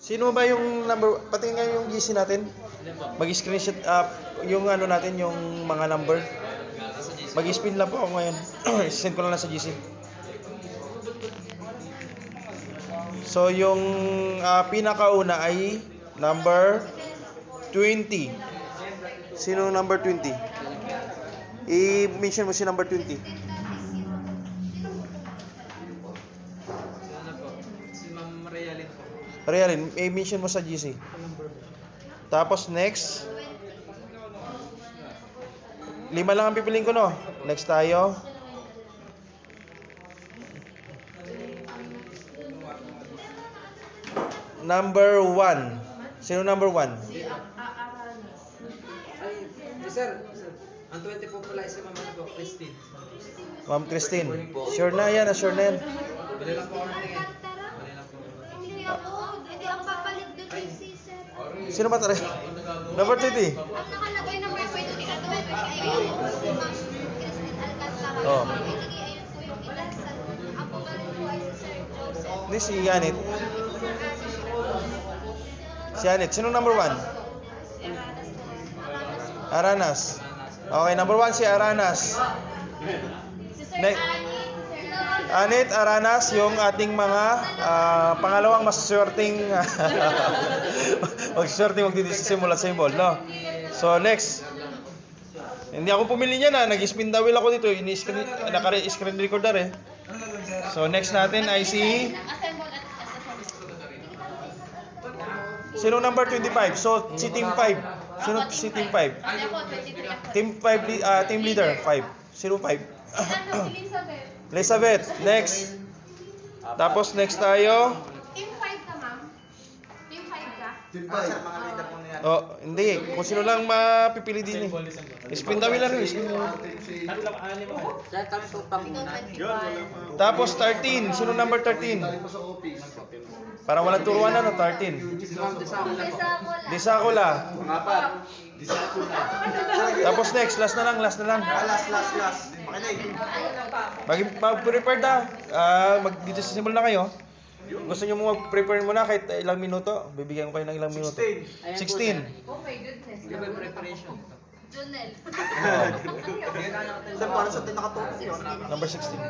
Sino ba yung number? Patingin nga yung GC natin. Mag-screenshot yung ano natin, yung mga number. Mag-spin lang po ako ngayon. Send ko lang sa GC. So yung pinakauna ay number 20. Sino number 20? I-mention mo si number 20. Si Ma'am Realin po. Realin, i-mention mo sa GC. Tapos next. 5 lang ang pipiliin ko, no? Next tayo. Number 1. Sino number 1? Ay, sir. Ang 20 po pala si Ma'am ano po, Christine. Ma'am Christine. Sure na yan, sure na yan. Bili lang po ako ng tingin. Bili lang po. Hindi ako. Hindi ang papalit doon ay si Sir. Sino ba tara? Number 20. Ang nakalagay na may pwede din ito ay ayun po si Ma'am Christine Alcantara. Oh. Ayun po yung inasal. Ako galing po ay si Sir Joseph. Hindi si Yanit. Si Yanit. Sino number 1? Aranas. Okay, number 1 si Aranas. Si Sir Next. Anit. Anit, Aranas, yung ating mga pangalawang masaswerteng magsisimula sa symbol, no? So, next. Hindi ako pumili niya na. Nag-spin the wheel ako dito. Naka-screen recorder eh. So, next natin ay si... Sino number 25? So, si Team 5. Sino si Team 5? Team 5, team leader, 5. Sino 5? Elizabeth. Next. Tapos next tayo. Team 5 ka, ma'am? Team 5 ka? Oh, hindi. Kung sino lang mapipili din eh. Spin the wheel lang. Spin the wheel. Sir, kami po panguna. Tapos 13. Sino number 13? Para walang turuan na, no? 13. Si Ma'am Desakula po. Disakula. Tapos next, last na lang. Last. Mag-prepare na. Mag-disassemble na kayo. Gusto nyo mo mag-prepare muna kahit ilang minuto? Bibigyan ko kayo ng ilang minuto. 16. Oh my goodness. Di ba preparation? Junel. Sir, para sa tinakatutok yun. Number 16.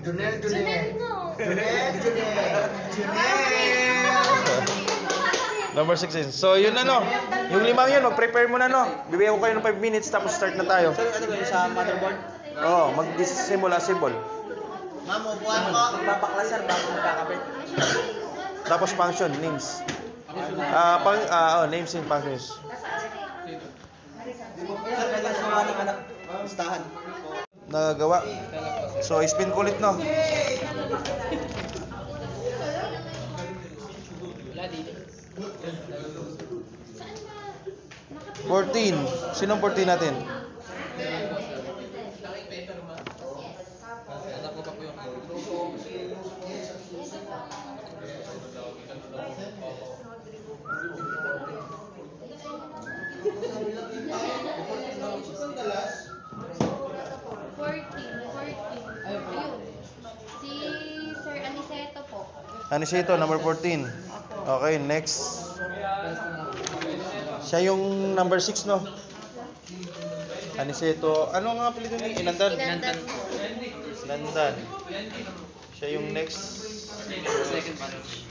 Junel. No. Number 16. So, yun na, no? Yung limang yun, mag-prepare muna, no? Bibigyan ko kayo ng 5 minutes, tapos start na tayo. Sir, ano ba yung sa motherboard? Oo, mag-disassemble, assemble. Ma'am, upuan ko. Babakla sir, bago magkakabit. Tapos function, names. Names and functions. Sir, kailan sa mga anak? Listahan. Nagagawa. So, spin ko ulit, no? Wala dito. 14. Sinong 14 natin? Anak ko pa po yung... Ayun. Si Sir Aniceto po. Aniceto, number 14. Okay, next. Siya yung number 6, no? Aniceto. Ano nga apelido ni Inandan? Inandan. Siya yung next. Second batch.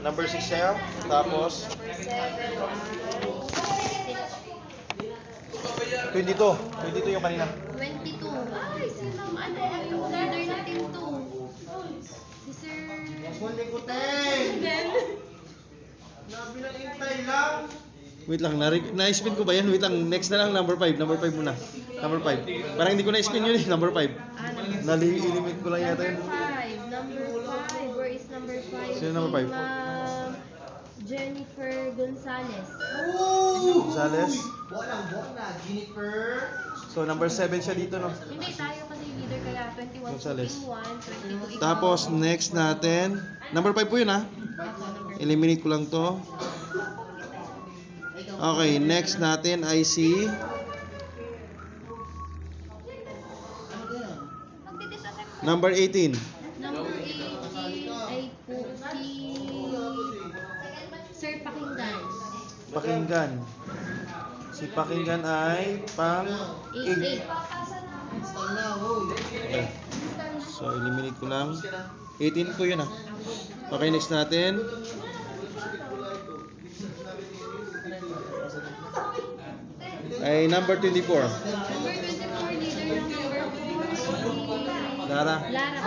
Number 6 siya. Tapos, 22. 22 yung kanina. 22. Ay, si Ma'am ano, yung leader ng team 2. Si Sir... Junel. Wait lang, na-spin ko ba yan? Wait lang, next na lang, number 5. Number 5 muna. Number 5. Parang hindi ko na-spin yun eh, number 5. Nali-limit ko lang yata yun. Number 5. Where is number 5? Sino number 5? Jennifer Gonzalez. Gonzales. Bolang, Jennifer. So, number 7 siya dito, no? Hindi, tayo kasi leader kaya 21 Gonzalez. team 1, 22 ikaw. Tapos, next natin. Number 5 po yun, ha? Eliminate ko lang to. Okay, next natin ay si... Number 18. Number 18 ay po si Pakinggan. Si Pakinggan ay pang 8. 8. Okay. So, eliminate ko lang. 18 po yun ah. Okay, next natin. Ay, number 24. Number 24, leader ng number 4. Lara. Lara.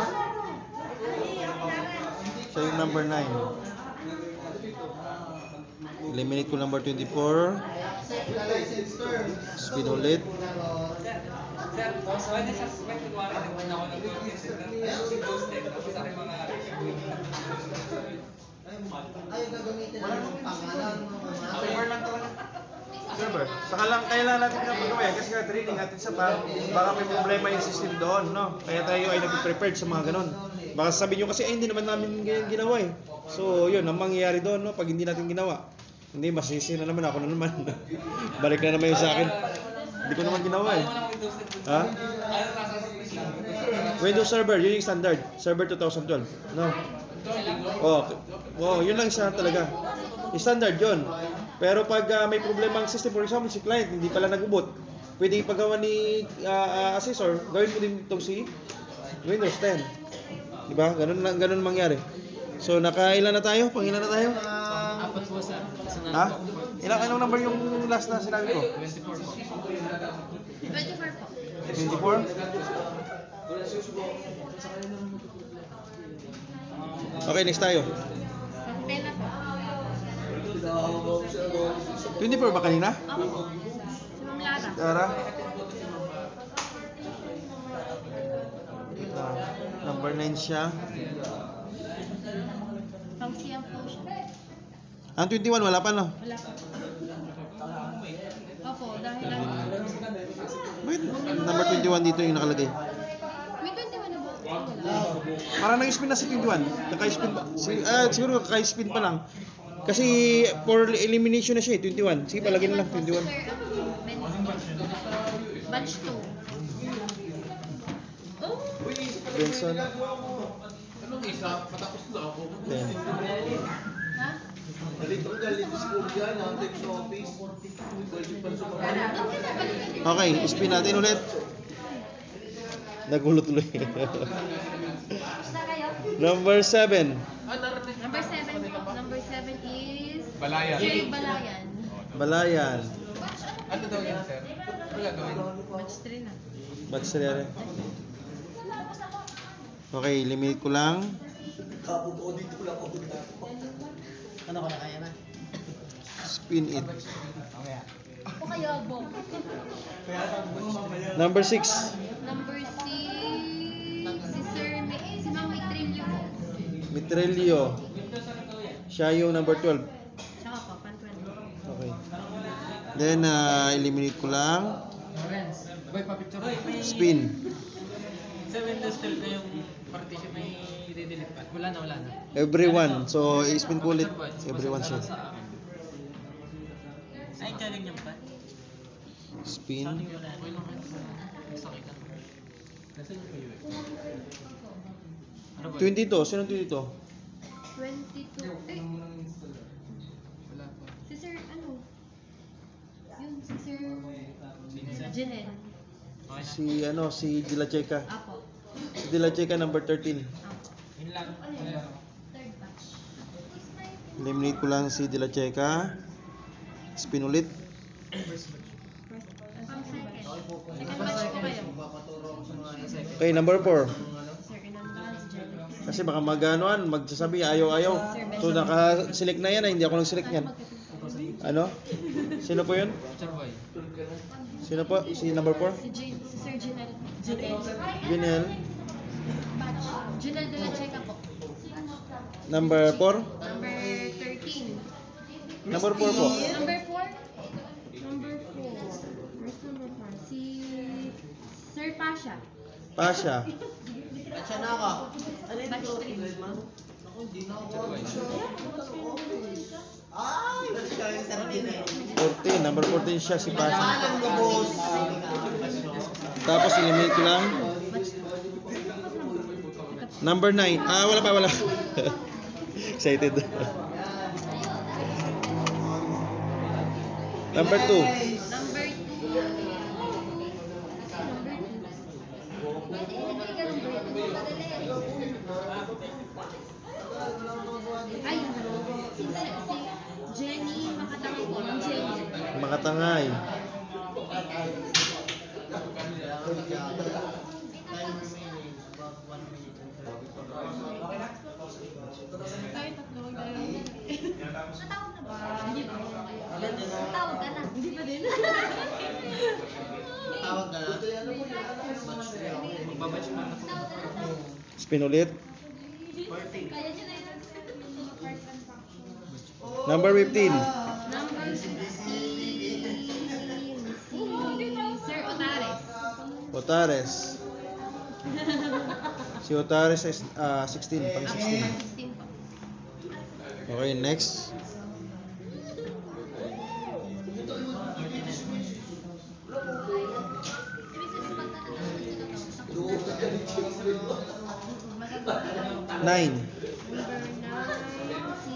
Siya yung number 9. Eliminate ko number 24. Spin ulit. Sir, pwede sa spec kunwari nagpunta ako ng Ghost sir. Si Ghost tapos sa aking mga Server. Saka lang, kailangan natin kapag kasi nga training natin sa baka may problema yung system doon, no? Kaya tayo ay nag-prepared sa mga ganun. Baka sabihin nyo kasi, hindi naman namin ganyan ginawa eh. So, yun, ang mangyayari doon, no? Pag hindi natin ginawa. Hindi, masisi na naman, ako na naman. Balik na naman yung sa akin. Hindi ko naman ginawa eh. Ha? Windows Server, yun yung standard. Server 2012. No? Oh, yun lang isa talaga. Standard yun. Pero pag may problema ang system, for example, si client hindi pala nag-boot, pwede ipagawa ni assessor, gawin mo din itong si Windows 10. Diba? Ganun mangyari. So, nakailan na tayo? Pangilan na tayo? Apat po sir. Ha? Anong number yung last na sinabi ko? 24 po. 24 po. 24? Okay, next tayo. Pag-10 na po. 24 ba kanina? Opo. Si Ma'am Lara. Tara. Number 9 siya. Pang siyam po siya. Ang 21 wala pa no? Wala po. Opo, dahil lang. Wait, number 21 dito yung nakalagay. May 21 na po. Wala. Parang nag-spin na si 21. Naka-spin pa. Siguro naka-spin pa lang. Kasi for elimination na siya eh, 21. Sige, palagay na lang 21. Batch 2. Oh! Benson. Anong isa? Patapos na ako. Ayan. Ha? Nalito ang galit sa school yan, ang text office. Okay, spin natin ulit. Nagulo tuloy. Number 7. Number 7 po. Number 7 is... Balayan. Jay Balayan. Balayan. Ano daw yan, sir? Ano gagawin? Batch 3 na. Batch na rin. Okay, limit ko lang. Ano ko na kaya na? Spin it. Ako kaya bo. Number 6. Number 6... Si Sir... Si Ma'am Mitrilio po. Mitrelio. Siya yung number 12. Tsaka po, pan 20. Okay. Then, eliminate ko lang. Boy, pa-picture. Spin. Sa Windows 12 na yung partition may i-delete pa. Wala na. Everyone. So, i-spin ko ulit. Everyone siya. Ay, galing niyan pa. Spin. Ano ba? 22. Sino 22? 22. Eh, si Sir, ano? Yun, si Sir... Janelle. Si De La Checa. Apo. Si De La Checa number 13. Apo. Yun lang. Third batch. Eliminate ko lang si De La Checa. Spin ulit. Pang second. Second batch po kayo. Okay, number 4. Sir Inandas, Jelly. Kasi baka magsasabi ayaw. So naka-select na yan, hindi ako nag-select yan. Ano? Sino po yun? Picture boy. Sino po? Si number 4? Si Sir Janelle. Janelle. Junel. Batch. Janelle de la Checa po. Number 4? Number 13. Number 4 po. Number 4? Number 4. Where's number 4? Si Sir Pasha. Pasha. Siya na ako. Ano yung Batch 3. Ako, hindi na ako. Ay! Siya yung sarili na. 14. Number 14 siya, si Pasha. Alam ko, boss. Tapos eliminate ko lang. Number 9. Wala pa. Number 2. Number 2. Ay, si Jenny Makatangay po. Ang Jenny. Makatangay. Tayo tatlo na yun. Natawag na ba? Hindi pa. Natawag ka na. Hindi pa din. Tawag ka na. Magbabatch mo na. Spin ulit. Kaya siya na yun. Number 15. Number 16. Si Sir Otares. Otares. Si Otares is 16, pang 16. 16 po. Okay, next. Nine. Number 9. Si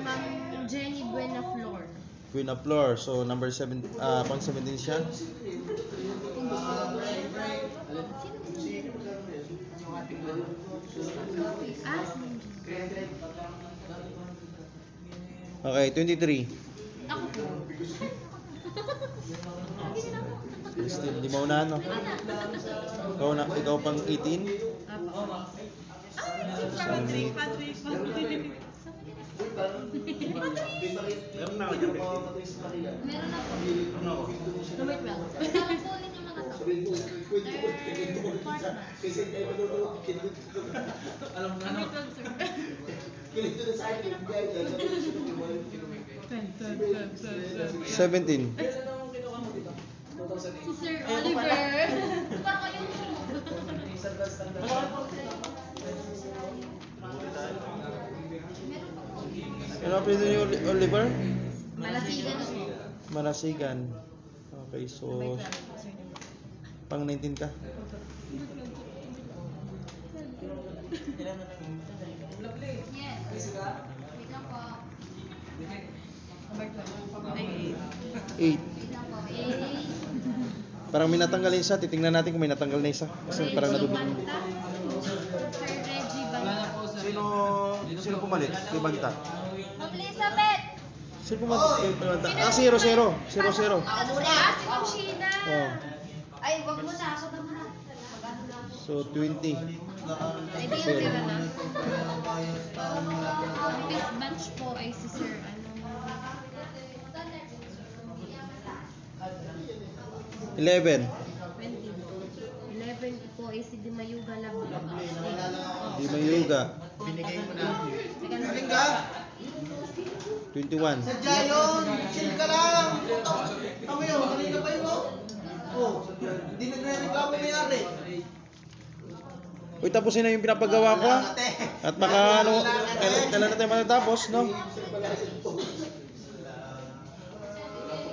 Ma'am Jenny Buenaflor. Queen of Floor. So, number 7, pang 17 siya. Okay, 23. Ako po. Still, di maunahan, no? Ikaw pang 18. Patrick. Meron na ako dyan. Meron na po. Number 12. Parang po ulit yung mga to. Third part na. Number 12, sir. 17. Si Sir Oliver. Baka yung Ano apelido ni Oliver? Malasigan na po. Marasigan. Okay, so pang 19 ka. Yes. Wait lang po. Number 12. Ay, 8. wait lang po. Parang may natanggal isa. Titingnan natin kung may natanggal na isa. Kasi parang nadudugtong. Banta. Sir Reggie Banta. Sino pumalit? Kay Banta. Ma'am Elizabeth! Sino pumalit kay Banta? 0-0. 0-0. Ako muna. Si Ma'am Sheena. Oh. Ay, wag mo na. Ako na muna. Magano na. So 20. Ay, di yung tira na. Ang best batch po ay si Sir, 11. 20. 11 po ay si Dimayuga Labra. Di Mayuga. Galing ka? 21. Sadya yun! Chill ka lang! Tama yun, kanina pa yun, oh. Oh, hindi nagre-reklamo may-ari. Uy, tapusin na yung pinapagawa ko, ha? At baka ano, kailan na tayo matatapos, no?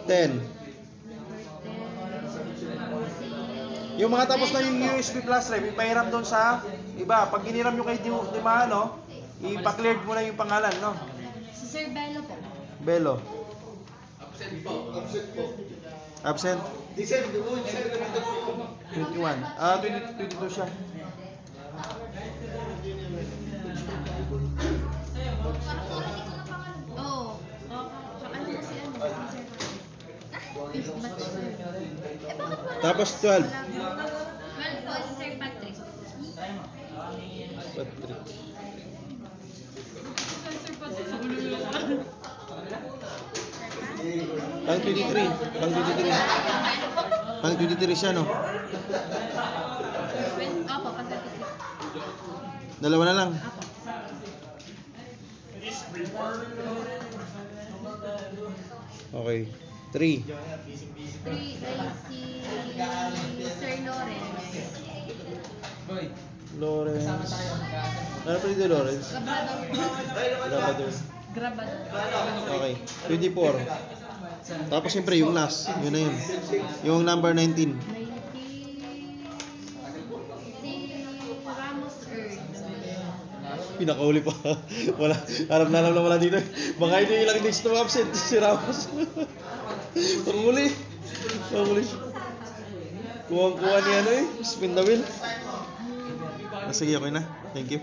10. Yung mga tapos na yung USB flash drive, ipahiram doon sa iba. Pag giniram nyo kay Dima, no? Ipa-cleared mo na yung pangalan, no? Si Sir Bello po. Belo. Absent? 21. 22 siya. Oo. Ano po si ano? Si Sir Patrick. Eh, bakit wala? Tapos 12. 12 po, si Sir Patrick. Patrick. Sir Patrick, sa ulo lang. Pang 23. Pang 23. Pang 23 siya, no? Opo, pag-23. Dalawa na lang. Opo. Okay. 3. 3 ay si Sir Lawrence. Lawrence. Ano pa dito, Lawrence? Grabador po. Grabador. Grabador. Okay. 24. Tapos siyempre yung last. Yun na yun. Yung number 19. 19. Si Ramos Earth. Pinakauli pa. Wala. Alam na wala dito. Baka ito yung ilang days to absent. Si Ramos. Panguli. Kuha ni ano eh. Spin the wheel. Sige, okay na. Thank you.